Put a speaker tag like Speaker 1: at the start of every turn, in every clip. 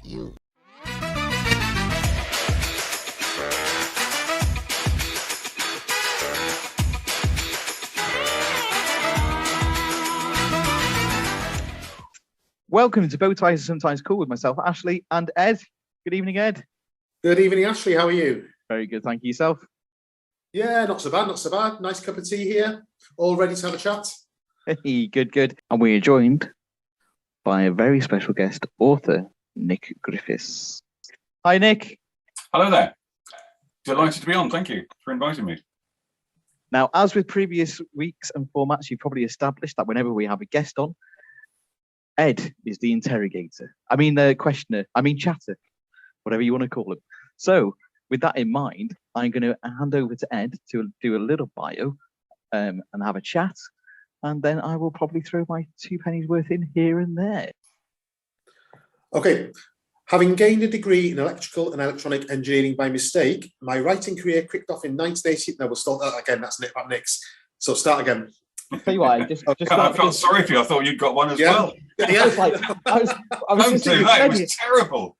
Speaker 1: you.
Speaker 2: Welcome to Bow Ties Are Sometimes Cool with myself, Ashley, and Ed. Good evening, Ed.
Speaker 3: Good evening, Ashley. How are you?
Speaker 2: Very good, thank you. Yourself?
Speaker 3: Yeah, not so bad, not so bad. Nice cup of tea here. All ready to have a chat?
Speaker 2: Hey, good. And we are joined by a very special guest, author Nick Griffiths. Hi, Nick.
Speaker 4: Hello there. Delighted to be on. Thank you for inviting me.
Speaker 2: Now, as with previous weeks and formats, you've probably established that whenever we have a guest on, Ed is the interrogator. I mean, the questioner. I mean, chatter, whatever you want to call him. So, with that in mind, I'm going to hand over to Ed to do a little bio and have a chat. And then I will probably throw my 2 pennies worth in here and there.
Speaker 3: Okay. Having gained a degree in electrical and electronic engineering by mistake, my writing career kicked off in 1980. No, we'll start that again. That's Nick Nick's. So start again.
Speaker 2: Tell you what, I
Speaker 4: felt sorry for you. I thought you'd got one as well.
Speaker 3: Yeah.
Speaker 2: I was like, I was
Speaker 4: Don't
Speaker 2: just
Speaker 4: do
Speaker 2: thinking,
Speaker 4: that. It was terrible.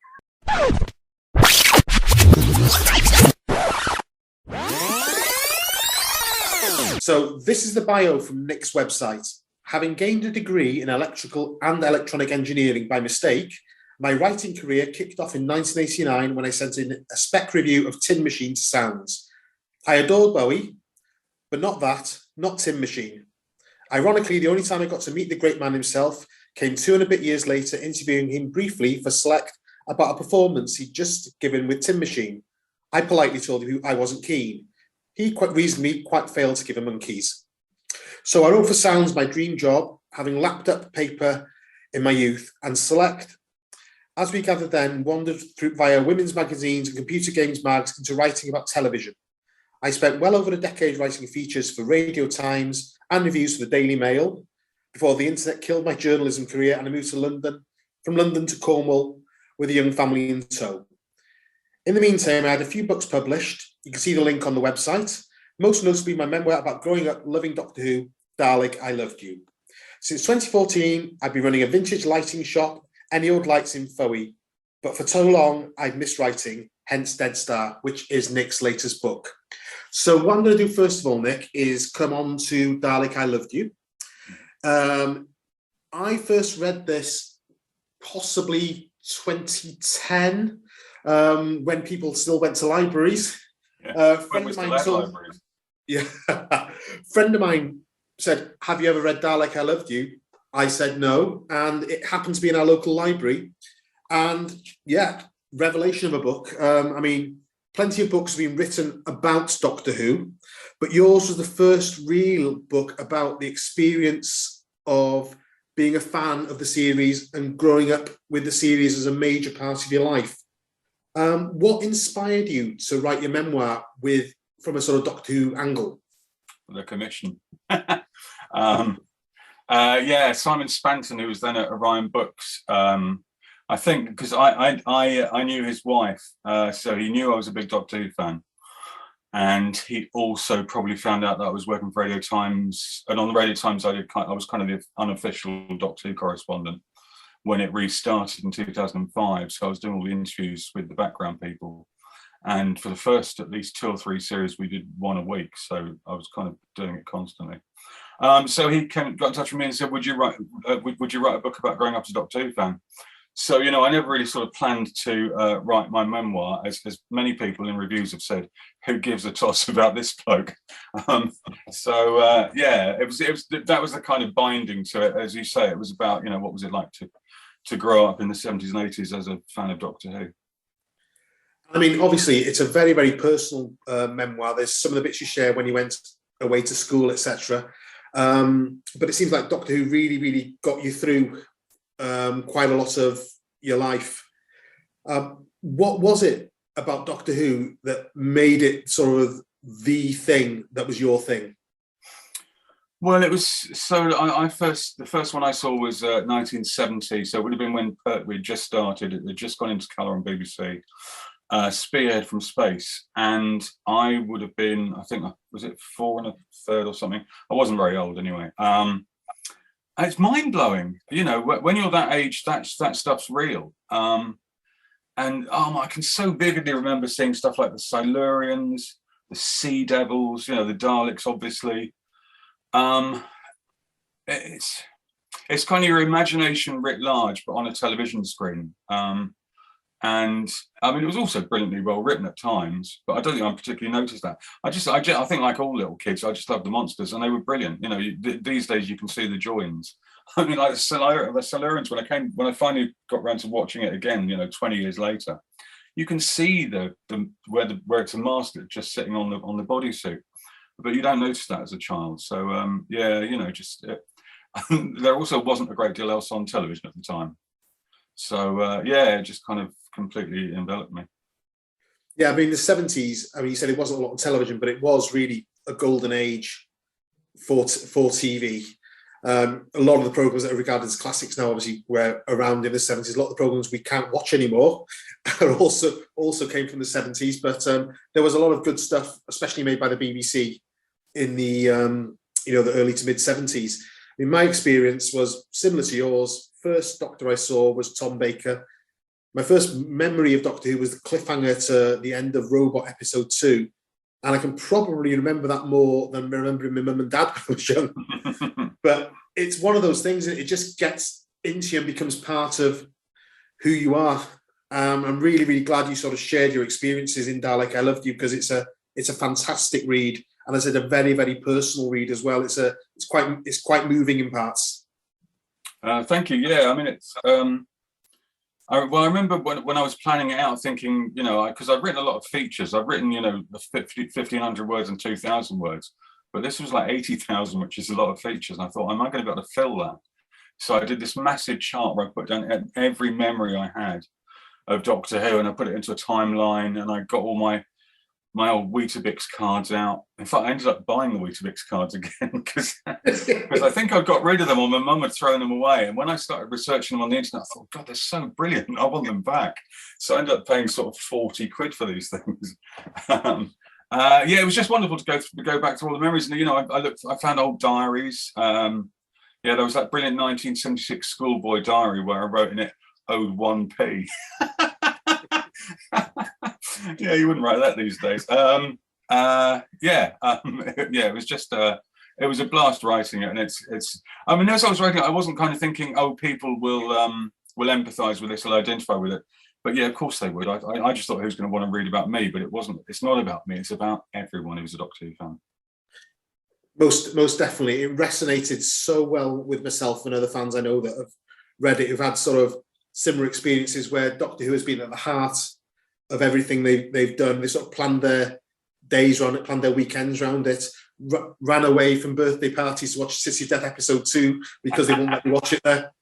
Speaker 3: So this is the bio from Nick's website. Having gained a degree in electrical and electronic engineering by mistake, my writing career kicked off in 1989 when I sent in a spec review of Tin Machine to Sounds. I adored Bowie, but not Tin Machine. Ironically, the only time I got to meet the great man himself came 2 and a bit years later, interviewing him briefly for Select about a performance he'd just given with Tin Machine. I politely told him I wasn't keen. He quite reasonably failed to give a monkeys. So I wrote for Sounds, my dream job, having lapped up paper in my youth, and Select, as we gathered then, wandered through via women's magazines and computer games mags into writing about television. I spent well over a decade writing features for Radio Times and reviews for the Daily Mail before the internet killed my journalism career and I moved to London, from London to Cornwall with a young family in tow. In the meantime, I had a few books published. You can see the link on the website. Most notably, my memoir about growing up loving Doctor Who, Dalek, I Loved You. Since 2014, I've been running a vintage lighting shop, Any Old Lights in Fowey. But for so long, I'd missed writing, hence Dead Star, which is Nick's latest book. So what I'm going to do first of all, Nick, is come on to Dalek, I Loved You. I first read this possibly 2010, when people still went to libraries. Friend of mine said, have you ever read Dalek, I Loved You? I said no, and it happened to be in our local library. And yeah, revelation of a book. I mean, plenty of books have been written about Doctor Who, but yours was the first real book about the experience of being a fan of the series and growing up with the series as a major part of your life. What inspired you to write your memoir from a sort of Doctor Who angle?
Speaker 4: The commission. Simon Spanton, who was then at Orion Books. I think because I knew his wife, so he knew I was a big Doctor Who fan. And he also probably found out that I was working for Radio Times. And on the Radio Times, I was kind of the unofficial Doctor Who correspondent when it restarted in 2005. So I was doing all the interviews with the background people. And for the first at least 2 or 3 series, we did 1 a week. So I was kind of doing it constantly. So he got in touch with me and said, would you write a book about growing up as a Doctor Who fan? So, I never really sort of planned to write my memoir, as many people in reviews have said, who gives a toss about this bloke? That was the kind of binding to it. As you say, it was about, what was it like to grow up in the 70s and 80s as a fan of Doctor Who?
Speaker 3: I mean, obviously, it's a very, very personal memoir. There's some of the bits you share when you went away to school, etc. But it seems like Doctor Who really, really got you through quite a lot of your life. What was it about Doctor Who that made it sort of the thing that was your thing?
Speaker 4: Well, it was the first one I saw was 1970, so it would have been when Pertwee just started. It had just gone into colour on BBC. Spearhead from Space, and I would have been, I think, was it 4 1/3 or something? I wasn't very old anyway. It's mind blowing, when you're that age, that stuff's real. I can so vividly remember seeing stuff like the Silurians, the Sea Devils, you know, the Daleks, obviously. It's kind of your imagination writ large, but on a television screen. And I mean, it was also brilliantly well written at times, but I don't think I particularly noticed that. I think, like all little kids, I just loved the monsters, and they were brilliant. You know, these days you can see the joins. I mean, like the Silurians, when I finally got around to watching it again, you know, 20 years later, you can see where it's a mask just sitting on the bodysuit, but you don't notice that as a child. So yeah, you know, just there also wasn't a great deal else on television at the time. So yeah, it just kind of completely enveloped me.
Speaker 3: Yeah, I mean, the 70s, I mean, you said it wasn't a lot on television, but it was really a golden age for TV. A lot of the programs that are regarded as classics now, obviously, were around in the 70s. A lot of the programs we can't watch anymore are also came from the 70s. But there was a lot of good stuff, especially made by the BBC in the the early to mid 70s. I mean, my experience was similar to yours. First Doctor I saw was Tom Baker. My first memory of Doctor Who was the cliffhanger to the end of Robot episode 2. And I can probably remember that more than remembering my mum and dad when I was young. But it's one of those things that it just gets into you and becomes part of who you are. I'm really, really glad you sort of shared your experiences in Dalek I Loved You, because it's a fantastic read. And as I said, a very, very personal read as well. It's quite moving in parts.
Speaker 4: Thank you. Yeah, I mean, I remember when I was planning it out, thinking, you know, because I've written a lot of features. I've written, you know, 1,500 words and 2,000 words, but this was like 80,000, which is a lot of features. And I thought, am I going to be able to fill that? So I did this massive chart where I put down every memory I had of Doctor Who, and I put it into a timeline, and I got all my old Weetabix cards out. In fact, I ended up buying the Weetabix cards again because I think I got rid of them, or my mum had thrown them away. And when I started researching them on the internet, I thought, God, they're so brilliant. I want them back. So I ended up paying sort of 40 quid for these things. Yeah, it was just wonderful to go back to all the memories. And, you know, I found old diaries. Yeah, there was that brilliant 1976 schoolboy diary where I wrote in it, owed 1p. Yeah, you wouldn't write that these days. Yeah, it was just it was a blast writing it, and it's. I mean, as I was writing it, I wasn't kind of thinking, oh, people will empathise with this, will identify with it. But yeah, of course they would. I just thought, who's going to want to read about me? But it wasn't. It's not about me. It's about everyone who's a Doctor Who fan.
Speaker 3: Most definitely, it resonated so well with myself and other fans I know that have read it, who've had sort of similar experiences where Doctor Who has been at the heart of everything they've done. They sort of planned their days around it, planned their weekends around it, ran away from birthday parties to watch City of Death episode 2 because they won't let me watch it there.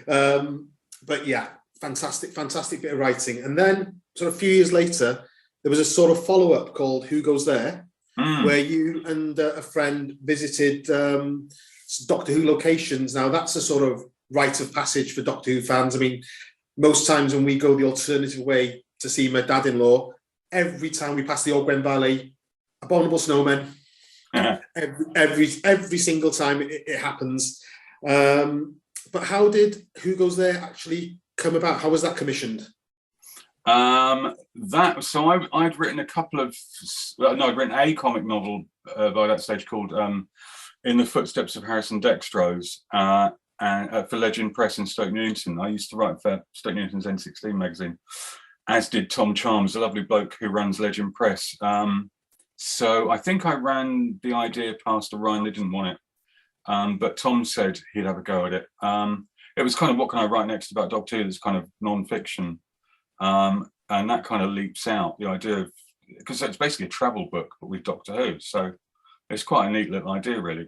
Speaker 3: But yeah, fantastic bit of writing. And then sort of a few years later, there was a sort of follow-up called Who Goes There, where you and a friend visited Doctor Who locations. Now, that's a sort of rite of passage for Doctor Who fans. I mean, most times when we go the alternative way to see my dad-in-law, every time we pass the Ogwen Valley, Abominable Snowmen, every single time it happens. But how did Who Goes There actually come about? How was that commissioned?
Speaker 4: I'd written I'd written a comic novel by that stage called In the Footsteps of Harrison Dextrose, and for Legend Press in Stoke Newington. I used to write for Stoke Newington's N16 magazine, as did Tom Charms, a lovely bloke who runs Legend Press. So I think I ran the idea past Orion. They didn't want it, but Tom said he'd have a go at it. It was kind of, what can I write next about Doctor Who that's kind of non-fiction, and that kind of leaps out, the idea of, because it's basically a travel book but with Doctor Who, so it's quite a neat little idea, really.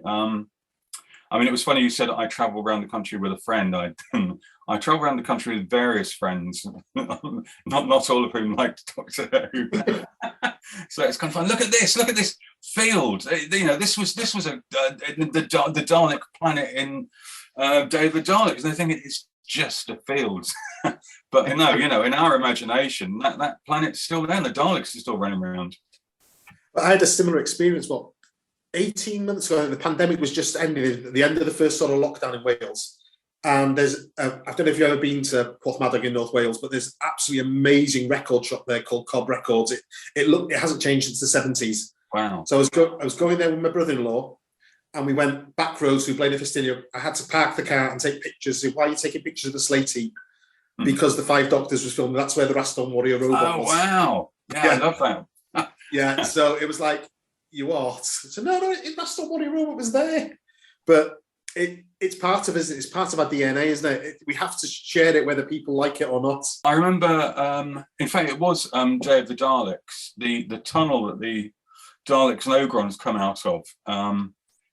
Speaker 4: I mean, it was funny you said I travel around the country with a friend. I travel around the country with various friends, not all of whom liked Doctor Who. So it's kind of fun. Look at this field. You know, this was the Dalek planet in Day of the Daleks, and they think it's just a field. But no, you know, in our imagination, that planet's still there, and the Daleks are still running around.
Speaker 3: I had a similar experience. 18 months ago, the pandemic was just ending, at the end of the first sort of lockdown in Wales. And there's, I don't know if you've ever been to Porthmadog in North Wales, but there's absolutely amazing record shop there called Cobb Records. It hasn't changed since the 70s.
Speaker 4: Wow.
Speaker 3: So I was going there with my brother-in-law, and we went back roads through Blaenau Ffestiniog. I had to park the car and take pictures. Why are you taking pictures of the slate heap? Because the Five Doctors was filmed. That's where the Raston Warrior robot was.
Speaker 4: Oh, wow. Yeah, I love that.
Speaker 3: Yeah, so it was like, you are. So no, Raston Warrior robot was there. But it's part of us. It's part of our DNA, isn't it? We have to share it whether people like it or not.
Speaker 4: I remember, in fact, it was Day of the Daleks. The tunnel that the Daleks and Ogrons come out of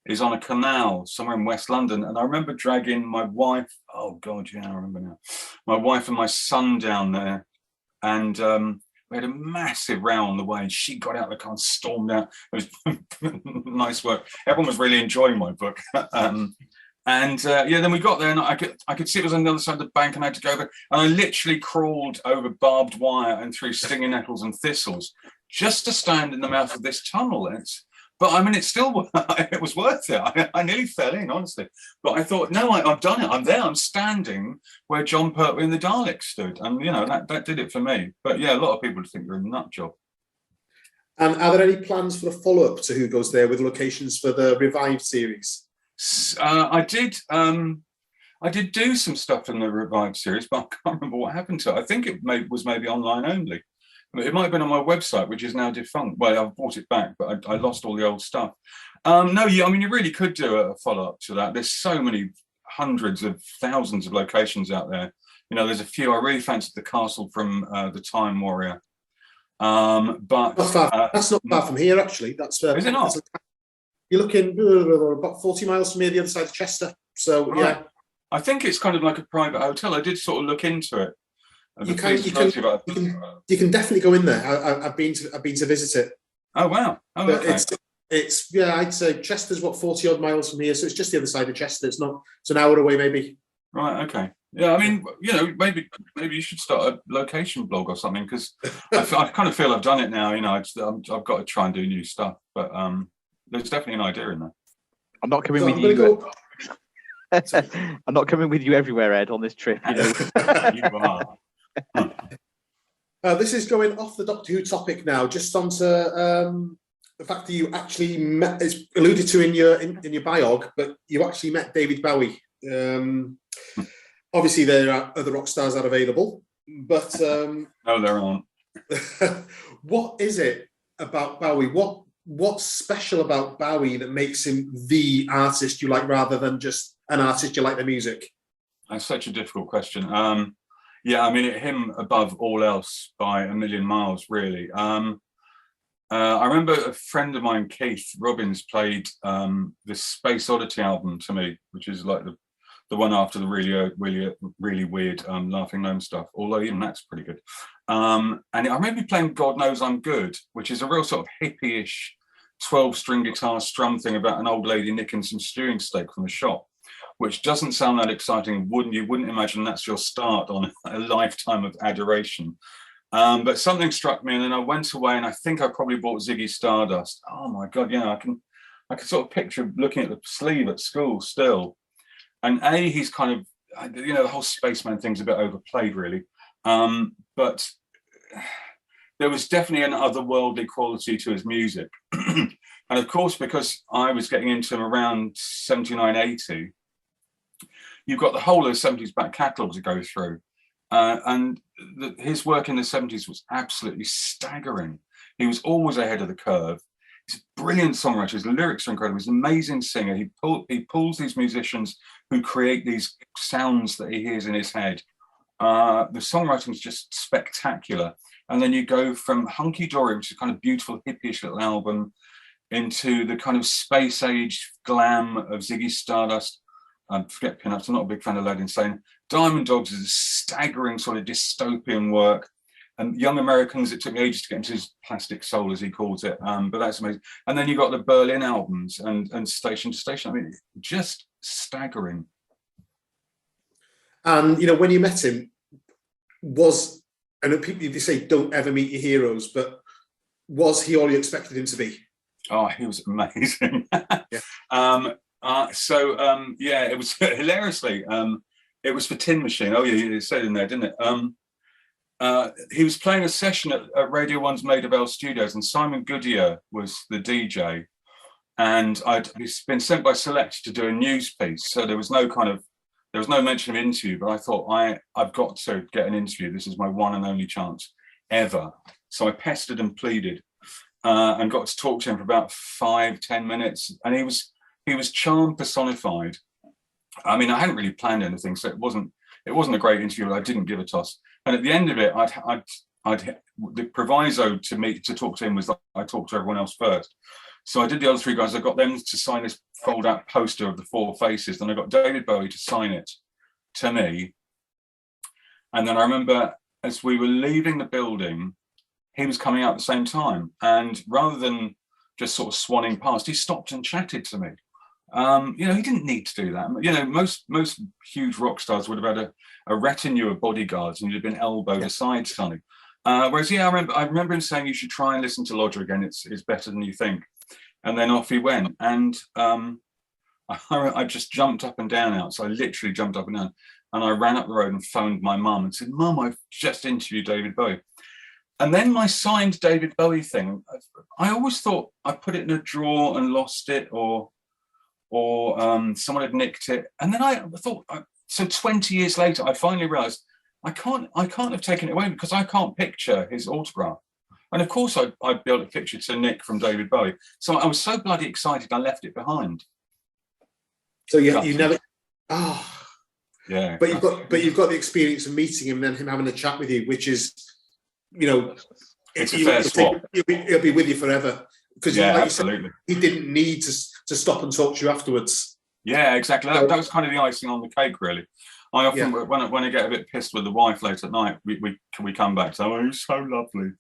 Speaker 4: is on a canal somewhere in West London. And I remember dragging my wife, oh God, yeah, I remember now, my wife and my son down there. And we had a massive row on the way, and she got out of the car and stormed out. It was nice work. Everyone was really enjoying my book. Then we got there, and I could see it was on the other side of the bank, and I had to go over. And I literally crawled over barbed wire and through stinging nettles and thistles just to stand in the mouth of this tunnel. But I mean, it was worth it. I nearly fell in, honestly. But I thought, no, I've done it. I'm there. I'm standing where John Pertwee and the Daleks stood. And, that did it for me. But yeah, a lot of people think you're a nut job.
Speaker 3: And are there any plans for a follow-up to Who Goes There with locations for the Revived series?
Speaker 4: I did do some stuff in the Revived series, but I can't remember what happened to it. I think it was maybe online only. It might have been on my website, which is now defunct. Well, I've bought it back, but I lost all the old stuff. You really could do a follow-up to that. There's so many hundreds of thousands of locations out there. There's a few. I really fancied the castle from the Time Warrior. But
Speaker 3: that's not far from here, actually. Is
Speaker 4: it not?
Speaker 3: You're looking about 40 miles from here, the other side of Chester. So, right. Yeah.
Speaker 4: I think it's kind of like a private hotel. I did sort of look into it.
Speaker 3: You can definitely go in there. I've been to visit it.
Speaker 4: Oh wow! Oh, okay.
Speaker 3: It's I'd say Chester's 40 odd miles from here, so it's just the other side of Chester. It's an hour away, maybe.
Speaker 4: Right. Okay. Yeah. I mean, maybe you should start a location blog or something, because I kind of feel I've done it now. I've got to try and do new stuff, but there's definitely an idea in there.
Speaker 2: I'm not coming with you. I'm not coming with you everywhere, Ed, on this trip.
Speaker 4: You are.
Speaker 3: This is going off the Doctor Who topic now, just onto the fact that you actually met, it's alluded to in your biog, but you actually met David Bowie. Obviously, there are other rock stars that are available, but
Speaker 4: no, there aren't.
Speaker 3: What is it about Bowie? What's special about Bowie that makes him the artist you like, rather than just an artist you like their music?
Speaker 4: That's such a difficult question. Yeah, I mean, him above all else by a million miles, really. I remember a friend of mine, Keith Robbins, played this Space Oddity album to me, which is like the one after the really weird Laughing Gnome stuff, although even that's pretty good. And I remember playing God Knows I'm Good, which is a real sort of hippie-ish 12-string guitar strum thing about an old lady nicking some stewing steak from the shop, which doesn't sound that exciting. You wouldn't imagine that's your start on a lifetime of adoration. But something struck me, and then I went away, and I think I probably bought Ziggy Stardust. Oh my God, I can sort of picture looking at the sleeve at school still. And he's kind of, the whole spaceman thing's a bit overplayed, really. But there was definitely an otherworldly quality to his music. And of course, because I was getting into him around 79, 80, you've got the whole of the 70s back catalogue to go through. And his work in the 70s was absolutely staggering. He was always ahead of the curve. He's a brilliant songwriter. His lyrics are incredible. He's an amazing singer. He pulls these musicians who create these sounds that he hears in his head. The songwriting is just spectacular. And then you go from Hunky Dory, which is a kind of beautiful hippie-ish little album, into the kind of space age glam of Ziggy Stardust. Forget Pinups, I'm not a big fan of Led Insane. Diamond Dogs is a staggering sort of dystopian work. And Young Americans, it took me ages to get into his plastic soul, as he calls it. But that's amazing. And then you got the Berlin albums and Station to Station. I mean, just staggering.
Speaker 3: And, when you met him, I know people, they say don't ever meet your heroes, but was he all you expected him to be?
Speaker 4: Oh, he was amazing.
Speaker 3: Yeah.
Speaker 4: It was hilariously. It was for Tin Machine. Oh yeah, it said in there, didn't it? He was playing a session at Radio 1's Maida Vale Studios, and Simon Goodyear was the DJ. And I'd been sent by Select to do a news piece, so there was no mention of interview. But I thought I've got to get an interview. This is my one and only chance ever. So I pestered and pleaded, and got to talk to him for about 5-10 minutes. And he was charm personified. I mean, I hadn't really planned anything, so it wasn't a great interview. I didn't give a toss. And at the end of it, the proviso to talk to him was that I talked to everyone else first. So I did the other three guys. I got them to sign this fold-out poster of the Four Faces. Then I got David Bowie to sign it to me. And then I remember as we were leaving the building, he was coming out at the same time. And rather than just sort of swanning past, he stopped and chatted to me. He didn't need to do that. Most huge rock stars would have had a retinue of bodyguards and you'd have been elbowed aside, Sonny. Whereas, I remember him saying you should try and listen to Lodger again. It's better than you think. And then off he went. And I just jumped up and down out. So I literally jumped up and down. And I ran up the road and phoned my mum and said, "Mum, I've just interviewed David Bowie." And then my signed David Bowie thing, I always thought I put it in a drawer and lost it, or someone had nicked it. And then I thought, so 20 years later, I finally realized I can't have taken it away because I can't picture his autograph. And of course I'd be able to picture to Nick from David Bowie. So I was so bloody excited I left it behind.
Speaker 3: So you never,
Speaker 4: yeah.
Speaker 3: But you've got the experience of meeting him and then him having a chat with you, which is,
Speaker 4: it's a fair swap.
Speaker 3: He'll be with you forever. Because
Speaker 4: absolutely.
Speaker 3: He didn't need to stop and talk to you afterwards.
Speaker 4: Yeah, exactly. That was kind of the icing on the cake, really. I often, when I get a bit pissed with the wife late at night, we come back to, "Oh, you're so lovely."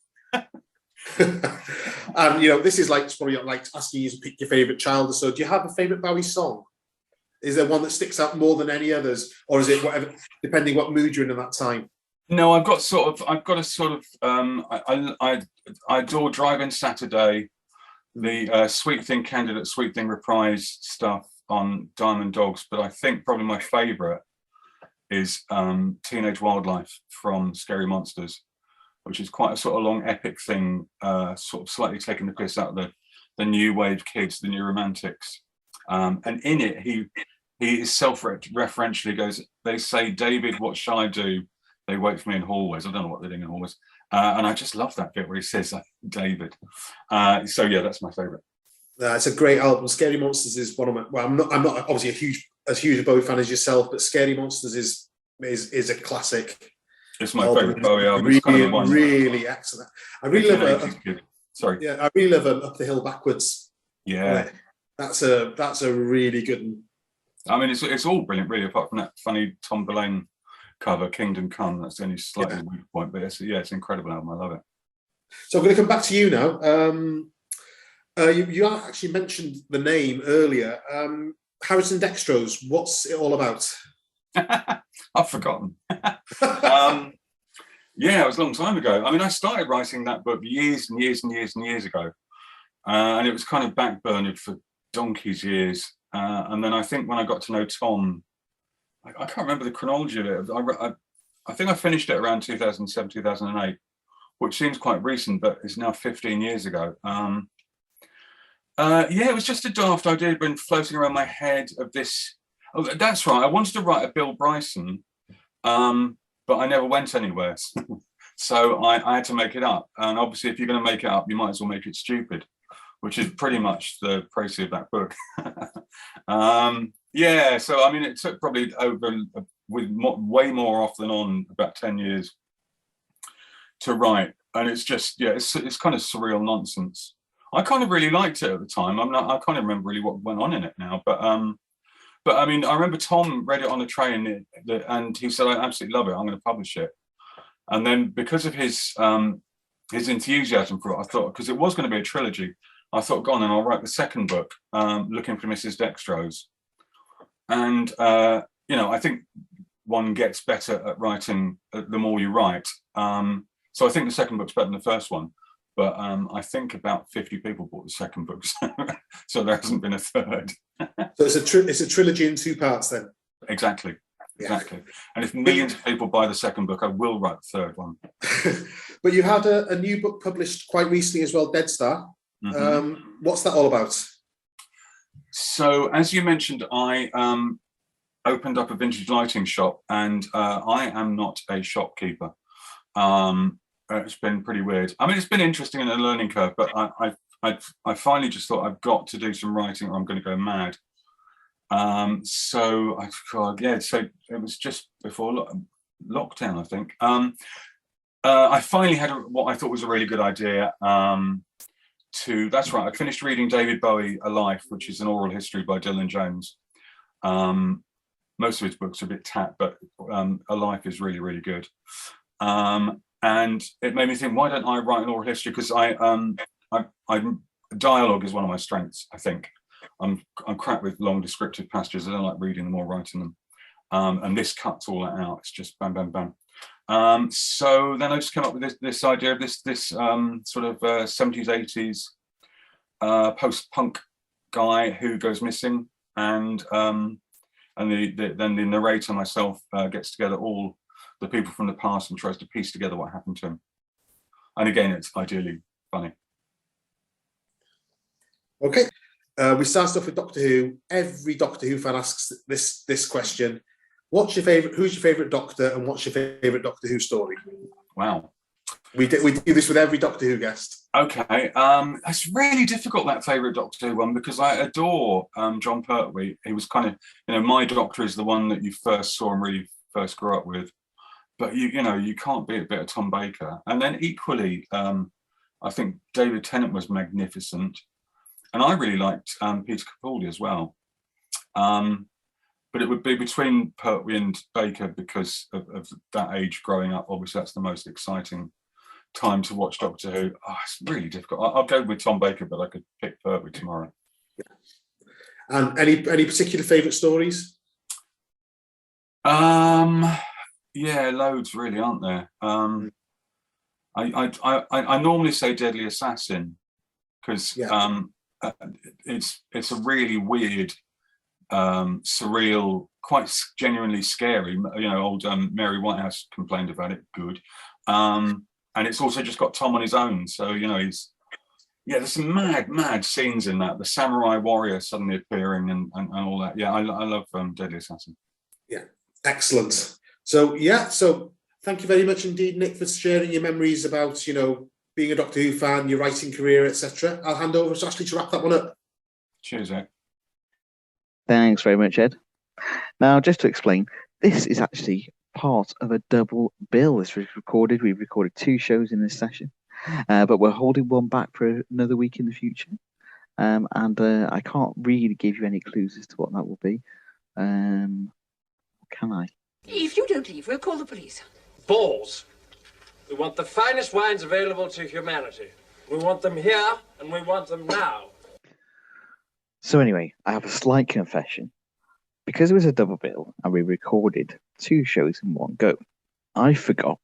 Speaker 3: And this is probably like asking you to pick your favourite child. So, do you have a favourite Bowie song? Is there one that sticks out more than any others, or is it whatever, depending what mood you're in at that time?
Speaker 4: No, I adore Drive-In Saturday. The Sweet Thing Candidate, Sweet Thing Reprise stuff on Diamond Dogs, but I think probably my favourite is Teenage Wildlife from Scary Monsters, which is quite a sort of long epic thing, sort of slightly taking the piss out of the new wave kids, the new romantics. And in it, he is self-referentially goes, "They say, David, what shall I do? They wait for me in hallways." I don't know what they're doing in hallways. And I just love that bit where he says, "David." So yeah, that's my favourite.
Speaker 3: It's a great album. Scary Monsters is one of my. Well, I'm not obviously as huge a Bowie fan as yourself, but Scary Monsters is a classic.
Speaker 4: It's my favourite Bowie album. Really, kind of one.
Speaker 3: Really excellent. I really love
Speaker 4: Sorry.
Speaker 3: Yeah, I really love Up the Hill Backwards.
Speaker 4: Yeah,
Speaker 3: that's a really good one.
Speaker 4: I mean, it's all brilliant, really, apart from that funny Tom Verlaine cover, Kingdom Come. That's the only slightly weak point, but it's an incredible album. I love it.
Speaker 3: So I'm going to come back to you now. You actually mentioned the name earlier. Harrison Dextrose, what's it all about?
Speaker 4: I've forgotten. Yeah, it was a long time ago. I mean, I started writing that book years and years and years and years ago. And it was kind of backburnered for donkey's years. And then I think when I got to know Tom, I can't remember the chronology of it. I think I finished it around 2007, 2008, which seems quite recent, but it's now 15 years ago. It was just a daft idea been floating around my head of this. Oh, that's right. I wanted to write a Bill Bryson, but I never went anywhere. So I had to make it up. And obviously, if you're going to make it up, you might as well make it stupid, which is pretty much the précis of that book. So I mean, it took probably way more off than on about 10 years to write. And it's just, it's kind of surreal nonsense. I kind of really liked it at the time. I can't remember really what went on in it now, but I mean, I remember Tom read it on the train and he said, "I absolutely love it. I'm going to publish it." And then because of his enthusiasm for it, I thought, because it was going to be a trilogy, I thought, go on, and I'll write the second book, Looking for Mrs. Dextrose. And, I think one gets better at writing the more you write. So I think the second book's better than the first one. But I think about 50 people bought the second book, so there hasn't been a third.
Speaker 3: So it's a trilogy in two parts then?
Speaker 4: Exactly. exactly. And if millions of people buy the second book, I will write the third one.
Speaker 3: But you had a new book published quite recently as well, Dead Star. What's that all about?
Speaker 4: So, as you mentioned, I opened up a vintage lighting shop, and I am not a shopkeeper. It's been pretty weird. I mean, it's been interesting and a learning curve, but I finally just thought I've got to do some writing or I'm going to go mad. So it was just before lockdown, I think. I finally had what I thought was a really good idea. That's right. I finished reading David Bowie, A Life, which is an oral history by Dylan Jones. Most of his books are a bit tap, but A Life is really, really good. And it made me think, why don't I write an oral history? Because dialogue is one of my strengths, I think. I'm crap with long descriptive passages. I don't like reading them or writing them. And this cuts all that out. It's just bam, bam, bam. So then I just came up with this idea of this sort of 70s, 80s post-punk guy who goes missing, and then the narrator, myself, gets together all the people from the past and tries to piece together what happened to him. And again, it's ideally funny.
Speaker 3: Okay. We start off with Doctor Who. Every Doctor Who fan asks this question. Who's your favourite Doctor, and what's your favourite Doctor Who story?
Speaker 4: Wow.
Speaker 3: We do this with every Doctor Who guest.
Speaker 4: Okay. It's really difficult, that favourite Doctor Who one, because I adore Jon Pertwee. He was kind of, my Doctor is the one that you first saw and really first grew up with. But you can't beat a bit of Tom Baker. And then equally, I think David Tennant was magnificent. And I really liked Peter Capaldi as well. But it would be between Pertwee and Baker because of that age growing up. Obviously, that's the most exciting time to watch Doctor Who. Oh, it's really difficult. I'll go with Tom Baker, but I could pick Pertwee tomorrow.
Speaker 3: Yeah. And any particular favourite stories?
Speaker 4: Yeah, loads really, aren't there? I normally say Deadly Assassin because it's a really weird, surreal, quite genuinely scary. Old Mary Whitehouse complained about it. Good, and it's also just got Tom on his own. So there's some mad scenes in that. The samurai warrior suddenly appearing and all that. Yeah, I love Deadly Assassin.
Speaker 3: Yeah, excellent. So thank you very much indeed, Nick, for sharing your memories about being a Doctor Who fan, your writing career, etc. I'll hand over to Ashley to wrap that one up.
Speaker 4: Cheers, Ed.
Speaker 2: Thanks very much, Ed. Now, just to explain, this is actually part of a double bill. This was recorded. We've recorded 2 shows in this session, but we're holding one back for another week in the future. And I can't really give you any clues as to what that will be. Can I?
Speaker 1: If you don't leave, we'll call the police.
Speaker 5: Balls. We want the finest wines available to humanity. We want them here, and we want them now.
Speaker 2: So anyway, I have a slight confession. Because it was a double bill and we recorded 2 shows in one go, I forgot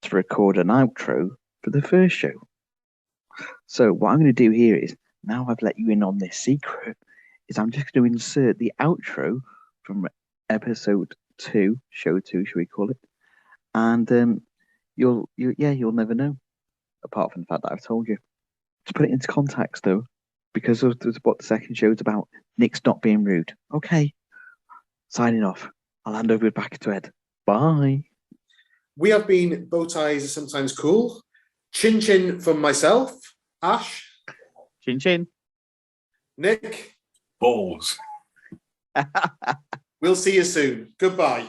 Speaker 2: to record an outro for the first show. So what I'm going to do here is, now I've let you in on this secret, is I'm just going to insert the outro from episode 2, show 2, shall we call it? And you'll never know, apart from the fact that I've told you. To put it into context, though, because of what the second show is about, Nick's not being rude. Okay, signing off. I'll hand over back to Ed. Bye.
Speaker 3: We have been Bow Ties Are Sometimes Cool. Chin chin from myself, Ash.
Speaker 2: Chin chin.
Speaker 3: Nick.
Speaker 4: Balls.
Speaker 3: We'll see you soon. Goodbye.